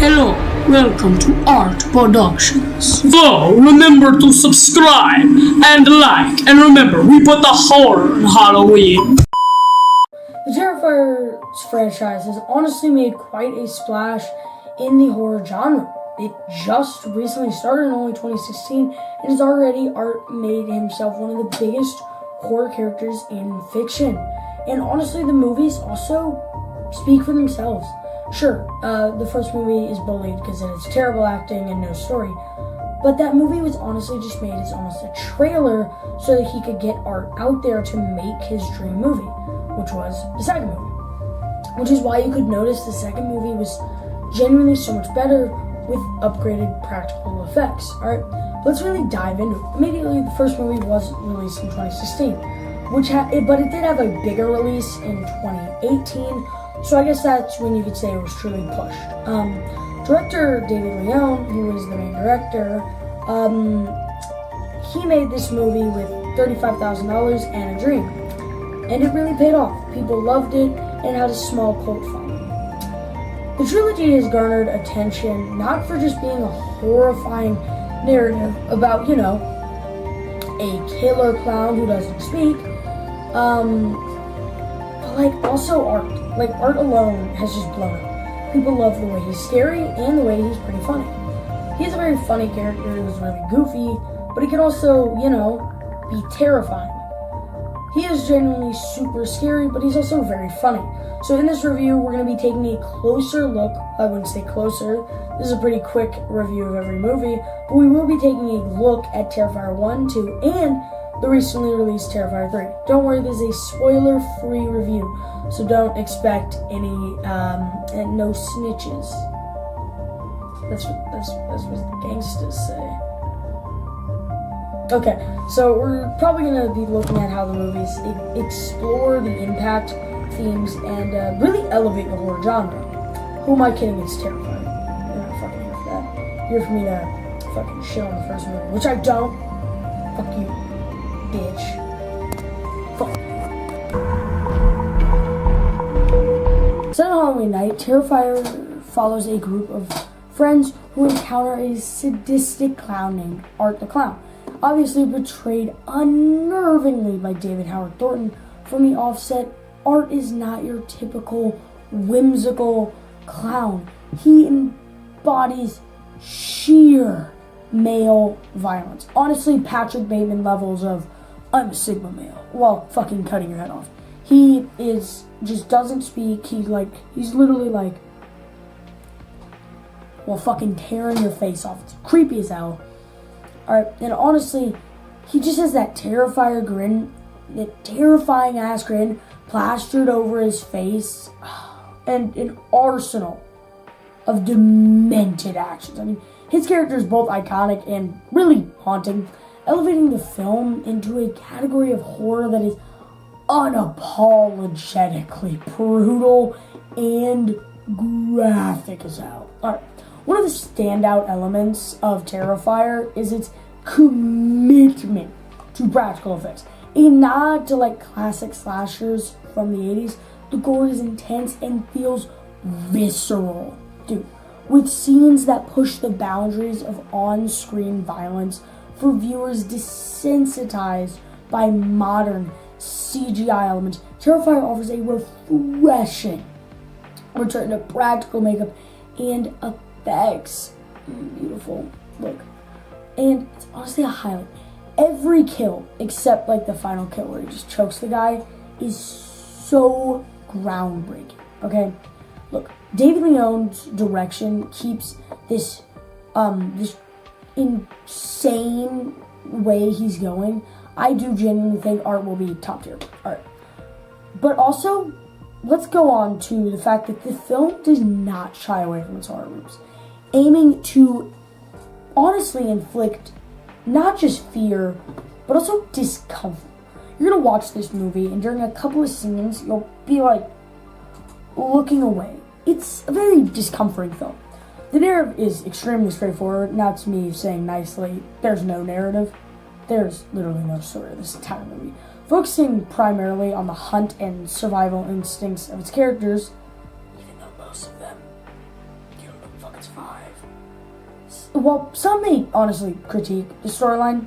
Hello, welcome to Art Productions. So, remember to subscribe and like, and remember, we put the horror in Halloween. The Terrifer franchise has honestly made quite a splash in the horror genre. It just recently started in only 2016 and has already made himself one of the biggest horror characters in fiction. And honestly, the movies also speak for themselves. Sure, the first movie is bullied because it has terrible acting and no story, but that movie was honestly just made as almost a trailer so that he could get Art out there to make his dream movie, which was the second movie. Which is why you could notice the second movie was genuinely so much better with upgraded practical effects. Alright, let's really dive into it. Immediately, the first movie was released in 2016, but it did have a bigger release in 2018. So I guess that's when you could say it was truly pushed. Director David Leone, who was the main director, he made this movie with $35,000 and a dream. And it really paid off. People loved it and had a small cult following. The trilogy has garnered attention not for just being a horrifying narrative about, a killer clown who doesn't speak, but also art. Art alone has just blown up. People love the way he's scary and the way he's pretty funny. He's a very funny character who's really goofy, but he can also, be terrifying. He is genuinely super scary, but he's also very funny. So in this review, we're going to be taking a closer look. I wouldn't say closer. This is a pretty quick review of every movie, but we will be taking a look at Terrifier 1, 2, and the recently released Terrifier 3. Don't worry, this is a spoiler-free review, so don't expect any, no snitches. That's what the gangsters say. Okay, so we're probably going to be looking at how the movies explore the impact, themes, and really elevate the horror genre. Who am I kidding? It's Terrifying. You're not fucking here for that. You're here for me to fucking shit on the first movie, which I don't. Fuck you, bitch. Fuck. Set on Halloween night, Terrifier follows a group of friends who encounter a sadistic clown named Art the Clown, obviously portrayed unnervingly by David Howard Thornton. From the offset, Art is not your typical whimsical clown. He embodies sheer male violence. Honestly, Patrick Bateman levels of I'm a Sigma male while fucking cutting your head off. He just doesn't speak. He's literally fucking tearing your face off. It's creepy as hell. Alright, and honestly, he just has that Terrifier grin, that terrifying ass grin plastered over his face, and an arsenal of demented actions. I mean, his character is both iconic and really haunting, elevating the film into a category of horror that is unapologetically brutal and graphic as hell. Alright, one of the standout elements of Terrifier is its commitment to practical effects. A nod to classic slashers from the 80s, the gore is intense and feels visceral, dude, with scenes that push the boundaries of on-screen violence for viewers desensitized by modern CGI elements. Terrifier offers a refreshing return to practical makeup and effects. Beautiful look. And it's honestly a highlight. Every kill, except the final kill where he just chokes the guy, is so groundbreaking. Okay? Look, David Leone's direction keeps this insane way he's going. I do genuinely think Art will be top tier art. But also, let's go on to the fact that the film does not shy away from its horror roots, aiming to honestly inflict not just fear, but also discomfort. You're gonna watch this movie, and during a couple of scenes, you'll be looking away. It's a very discomforting film. The narrative is extremely straightforward. Now it's me saying nicely, there's no narrative. There's literally no story of this entire movie. Focusing primarily on the hunt and survival instincts of its characters, even though most of them, you don't know what the fuck it's 5. Well, some may honestly critique the storyline,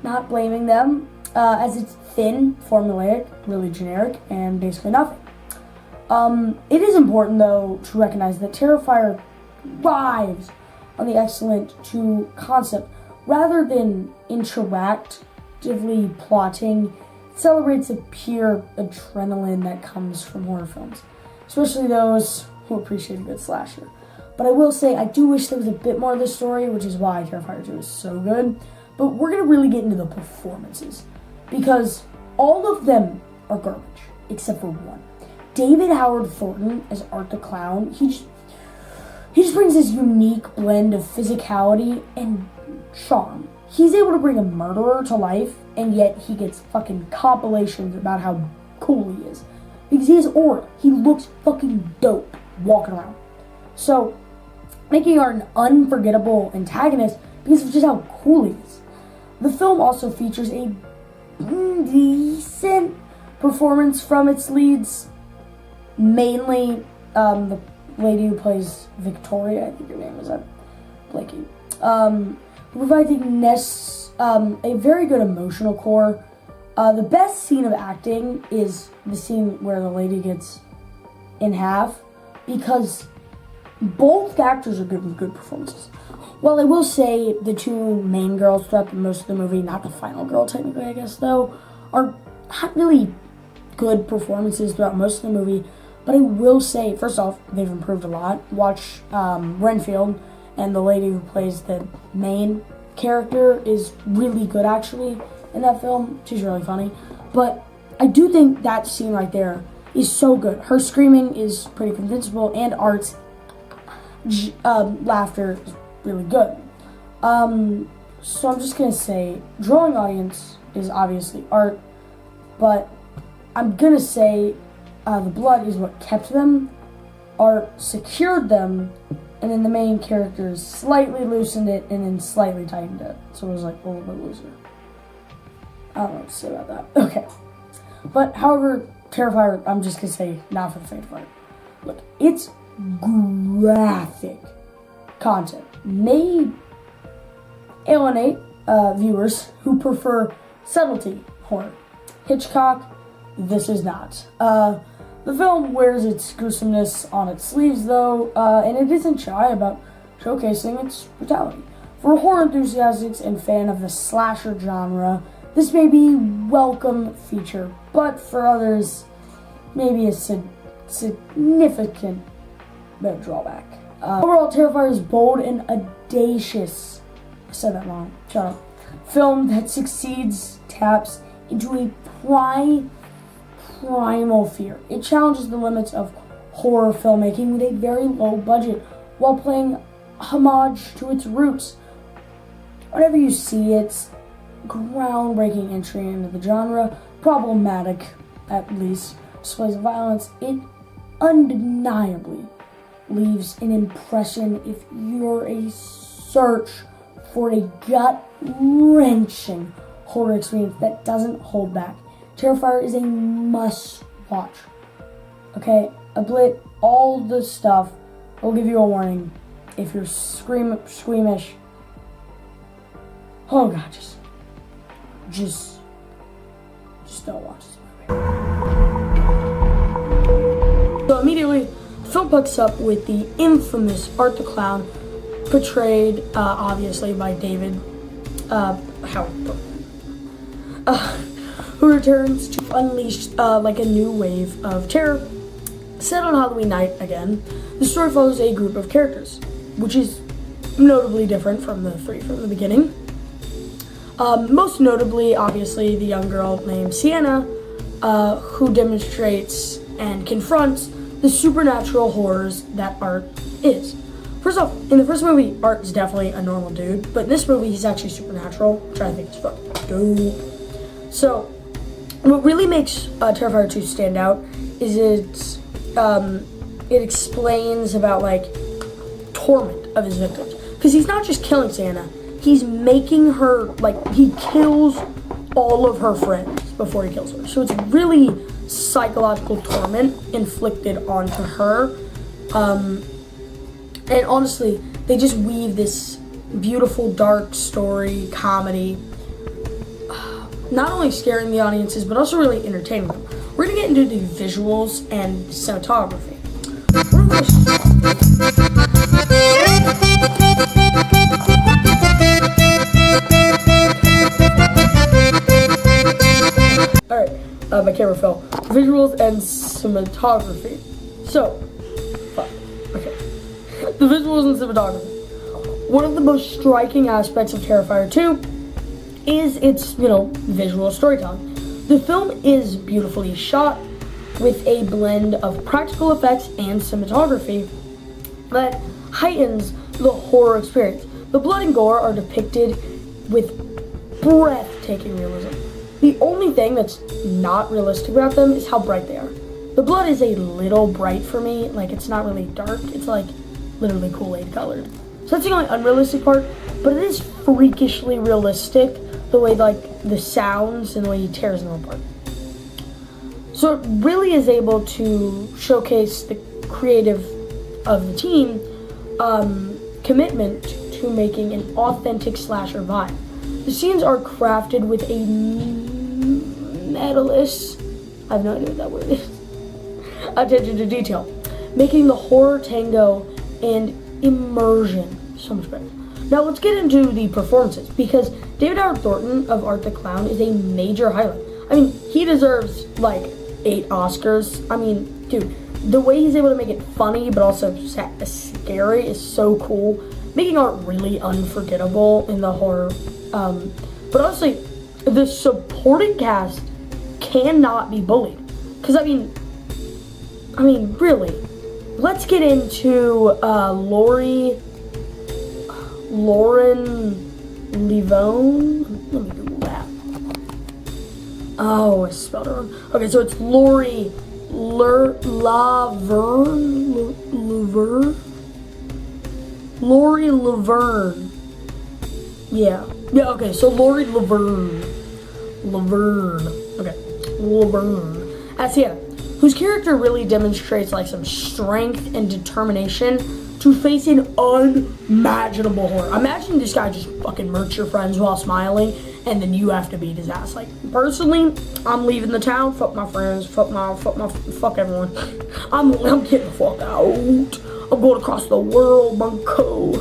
not blaming them, as it's thin, formulaic, really generic, and basically nothing. It is important, though, to recognize that Terrifier thrives on the excellent to concept rather than interactively plotting. It celebrates the pure adrenaline that comes from horror films, especially those who appreciate a good slasher. But I will say, I do wish there was a bit more of the story, which is why Terrifier 2 is so good. But we're going to really get into the performances, because all of them are garbage, except for one. David Howard Thornton as Art the Clown, he just brings this unique blend of physicality and charm. He's able to bring a murderer to life, and yet he gets fucking compilations about how cool he is. Because he has aura. He looks fucking dope walking around. So, making Art an unforgettable antagonist because of just how cool he is. The film also features a decent performance from its leads, mainly the lady who plays Victoria, I think her name is, I'm blanking, who provides a very good emotional core. The best scene of acting is the scene where the lady gets in half, because both actors are good with good performances. Well, I will say the two main girls throughout most of the movie, not the final girl technically, I guess, though, are not really good performances throughout most of the movie. But I will say, first off, they've improved a lot. Watch Renfield, and the lady who plays the main character is really good, actually, in that film. She's really funny. But I do think that scene right there is so good. Her screaming is pretty convincible, and Art's laughter is really good. So I'm just gonna say, drawing audience is obviously Art, but I'm gonna say the blood is what kept them. Art secured them, and then the main characters slightly loosened it and then slightly tightened it, so it was like a little bit looser. I don't know what to say about that. Okay, but however, Terrifier, I'm just gonna say, not for the faint of heart. Look, it's graphic content may alienate viewers who prefer subtlety horror. Hitchcock, this is not. The film wears its gruesomeness on its sleeves, though, and it isn't shy about showcasing its brutality. For horror enthusiasts and fan of the slasher genre, this may be a welcome feature, but for others, maybe a significant drawback. Overall, Terrifier is bold and audacious. I said that wrong. Shut up. Film that succeeds taps into a primal fear. It challenges the limits of horror filmmaking with a very low budget while playing homage to its roots. Whenever you see its groundbreaking entry into the genre, problematic at least, displays of violence, it undeniably leaves an impression if you're a search for a gut-wrenching horror experience that doesn't hold back. Terrifier is a must-watch. Okay, ablit all the stuff. I'll give you a warning. If you're squeamish, oh god, just don't watch this movie. So immediately, the film picks up with the infamous Art the Clown, portrayed obviously by David Howard, who returns to unleash like a new wave of terror. Set on Halloween night again, the story follows a group of characters, which is notably different from the three from the beginning. Most notably, obviously, the young girl named Sienna, who demonstrates and confronts the supernatural horrors that Art is. First off, in the first movie, Art is definitely a normal dude, but in this movie, he's actually supernatural, which I think is fucking dope. So, what really makes Terrifier 2 stand out is it explains about, like, torment of his victims. Because he's not just killing Sienna, he's making her, like, he kills all of her friends before he kills her. So it's really psychological torment inflicted onto her. And honestly, they just weave this beautiful, dark story, comedy, not only scaring the audiences, but also really entertaining them. We're gonna get into the visuals and cinematography. Alright, my camera fell. Visuals and cinematography. So, okay. The visuals and cinematography. One of the most striking aspects of Terrifier 2 is its, visual storytelling. The film is beautifully shot with a blend of practical effects and cinematography that heightens the horror experience. The blood and gore are depicted with breathtaking realism. The only thing that's not realistic about them is how bright they are. The blood is a little bright for me, like it's not really dark, it's like literally Kool-Aid colored. So that's the only unrealistic part, but it is freakishly realistic, the way like the sounds and the way he tears them apart. So it really is able to showcase the creative of the team commitment to making an authentic slasher vibe. The scenes are crafted with a metalist, I have no idea what that word is, attention to detail, making the horror tango and immersion so much better. Now let's get into the performances, because David Howard Thornton of Art the Clown is a major highlight. I mean, he deserves like 8 Oscars. I mean, dude, the way he's able to make it funny but also scary is so cool, making art really unforgettable in the horror. But honestly, the supporting cast cannot be bullied. Because I mean, really. Let's get into Lauren Levone. Let me Google that. Oh, I spelled it wrong. Okay, so it's Laurie Laverne. Yeah, okay, so Laurie Laverne. Okay, Laverne. As Sienna, whose character really demonstrates like some strength and determination to face an unimaginable horror. Imagine this guy just fucking murks your friends while smiling, and then you have to beat his ass. Like, personally, I'm leaving the town. Fuck my friends. Fuck everyone. I'm getting the fuck out. I'm going across the world, bunko.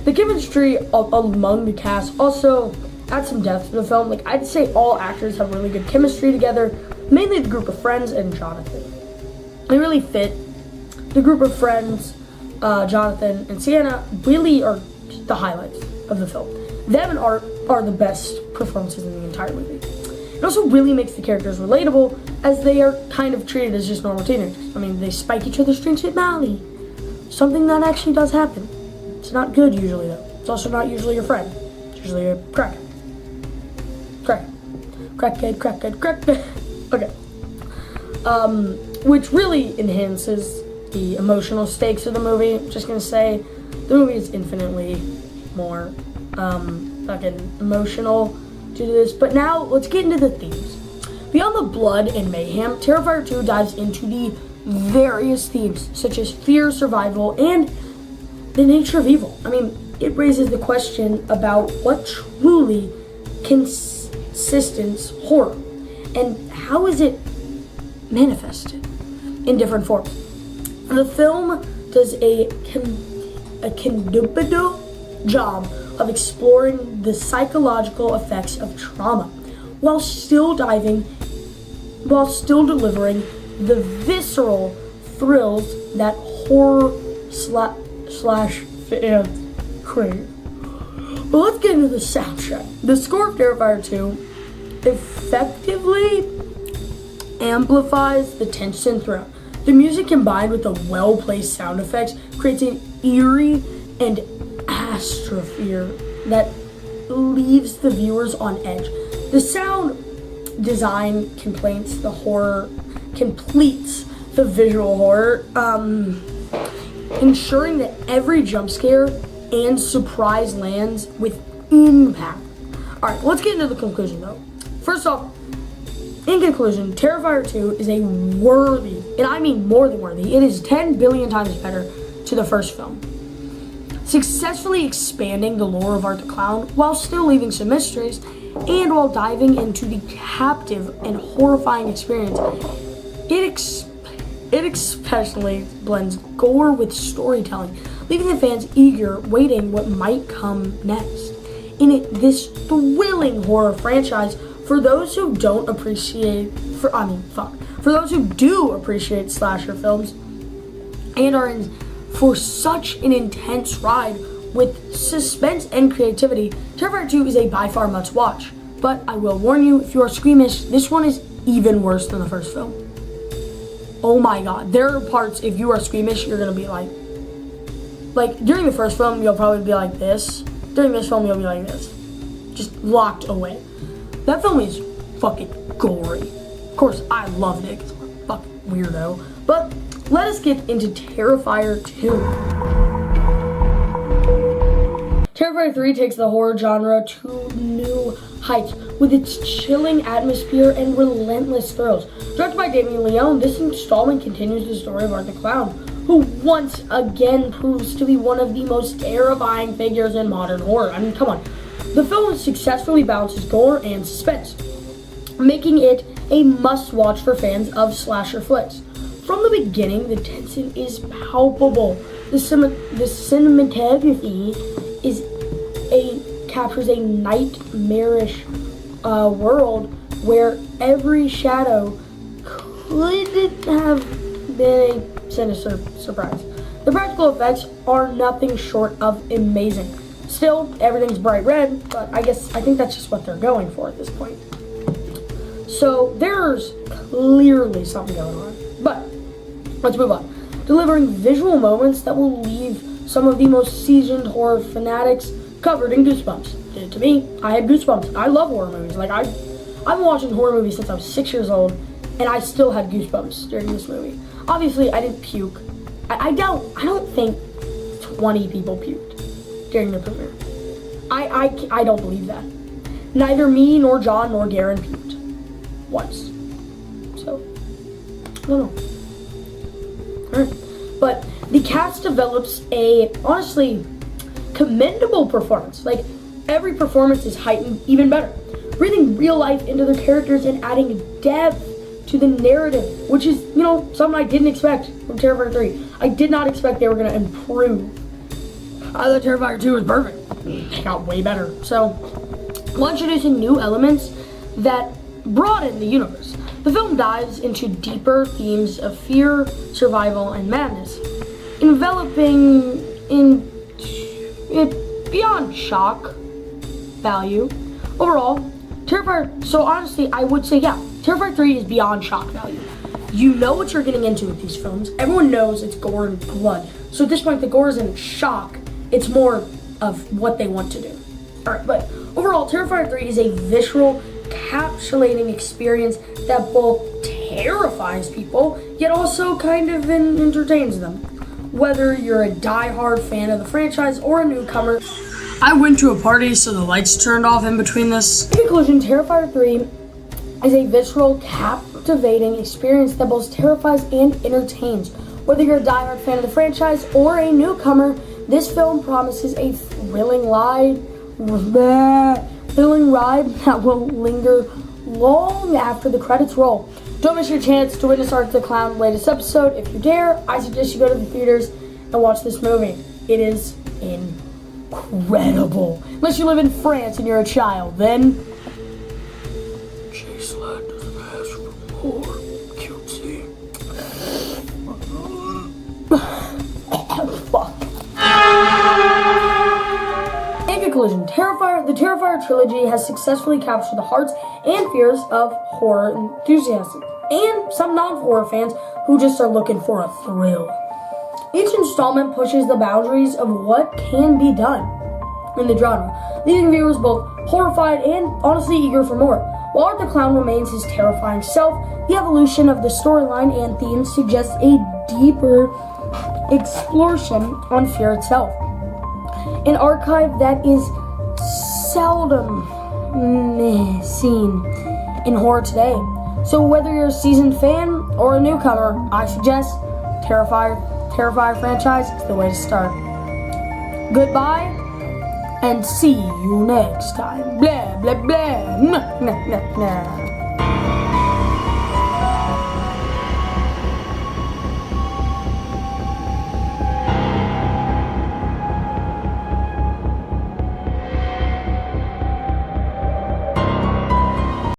The chemistry among the cast also adds some depth to the film. Like, I'd say all actors have really good chemistry together, mainly the group of friends and Jonathan. They really fit. The group of friends, Jonathan and Sienna, really are the highlights of the film. Them and Art are the best performances in the entire movie. It also really makes the characters relatable, as they are kind of treated as just normal teenagers. I mean, they spike each other's drinks with Molly. Something that actually does happen. It's not good usually, though. It's also not usually your friend. It's usually a crackhead. Okay. Which really enhances the emotional stakes of the movie. I'm just gonna say, the movie is infinitely more fucking emotional due to this. But now, let's get into the themes. Beyond the blood and mayhem, Terrifier 2 dives into the various themes, such as fear, survival, and the nature of evil. I mean, it raises the question about what truly consistence horror, and how is it manifested in different forms. The film does a conducive job of exploring the psychological effects of trauma, while still delivering the visceral thrills that horror slash fans crave. But let's get into the soundtrack. The score of Terrifier 2 effectively amplifies the tension throughout. The music, combined with the well-placed sound effects, creates an eerie and atmosphere that leaves the viewers on edge. The sound design completes the visual horror, ensuring that every jump scare and surprise lands with impact. Alright, let's get into the conclusion though. First off, in conclusion, Terrifier 2 is a worthy and I mean more than worthy. It is 10 billion times better to the first film, successfully expanding the lore of Art the Clown while still leaving some mysteries, and while diving into the captive and horrifying experience. It especially blends gore with storytelling, leaving the fans eager, waiting what might come next. In this thrilling horror franchise, for those who do appreciate slasher films and are in for such an intense ride with suspense and creativity, Terrifier 2 is a by far must watch. But I will warn you, if you are squeamish, this one is even worse than the first film. Oh my god, there are parts, if you are squeamish, you're gonna be like during the first film, you'll probably be like this. During this film, you'll be like this. Just locked away. That film is fucking gory. Of course, I loved it because I'm a fucking weirdo. But let us get into Terrifier 2. Terrifier 3 takes the horror genre to new heights with its chilling atmosphere and relentless thrills. Directed by Damien Leone, this installment continues the story of Art the Clown, who once again proves to be one of the most terrifying figures in modern horror. I mean, come on. The film successfully balances gore and suspense, making it a must-watch for fans of slasher flicks. From the beginning, the tension is palpable. The cinematography captures a nightmarish world where every shadow could have been a sinister surprise. The practical effects are nothing short of amazing. Still, everything's bright red, but I think that's just what they're going for at this point. So there's clearly something going on. But let's move on. Delivering visual moments that will leave some of the most seasoned horror fanatics covered in goosebumps. Did it to me. I had goosebumps. I love horror movies. I've been watching horror movies since I was 6 years old, and I still had goosebumps during this movie. Obviously, I didn't puke. I don't think 20 people puked during the premiere. I don't believe that. Neither me, nor John, nor Garen puked once. So, I don't know. Alright. But the cast develops a, honestly, commendable performance. Every performance is heightened even better, breathing real life into their characters and adding depth to the narrative, which is, something I didn't expect from Terrifier 3. I did not expect they were going to improve. I thought Terrifier 2 was perfect. It got way better. So, while introducing new elements that broaden the universe, the film dives into deeper themes of fear, survival, and madness, enveloping in it beyond shock value. Overall, Terrifier, so honestly, I would say, Terrifier 3 is beyond shock value. You know what you're getting into with these films. Everyone knows it's gore and blood. So at this point, the gore isn't shock. It's more of what they want to do. Alright, but overall, Terrifier 3 is a visceral, capsulating experience that both terrifies people, yet also kind of entertains them. Whether you're a die-hard fan of the franchise or a newcomer, I went to a party, so the lights turned off in between this. In conclusion, Terrifier 3 is a visceral, captivating experience that both terrifies and entertains. Whether you're a die-hard fan of the franchise or a newcomer, this film promises a thrilling ride that will linger long after the credits roll. Don't miss your chance to witness Art the Clown latest episode. If you dare, I suggest you go to the theaters and watch this movie. It is incredible. Unless you live in France and you're a child, then J-Slide doesn't ask for more cutesy. Fuck. In conclusion, the Terrifier trilogy has successfully captured the hearts and fears of horror enthusiasts and some non-horror fans who just are looking for a thrill. Each installment pushes the boundaries of what can be done in the genre, leaving viewers both horrified and honestly eager for more. While Art the Clown remains his terrifying self, the evolution of the storyline and themes suggests a deeper exploration on fear itself. An archive that is seldom seen in horror today. So whether you're a seasoned fan or a newcomer, I suggest Terrifier franchise is the way to start. Goodbye, and see you next time. Blah, blah, blah. Nah, nah, nah, nah.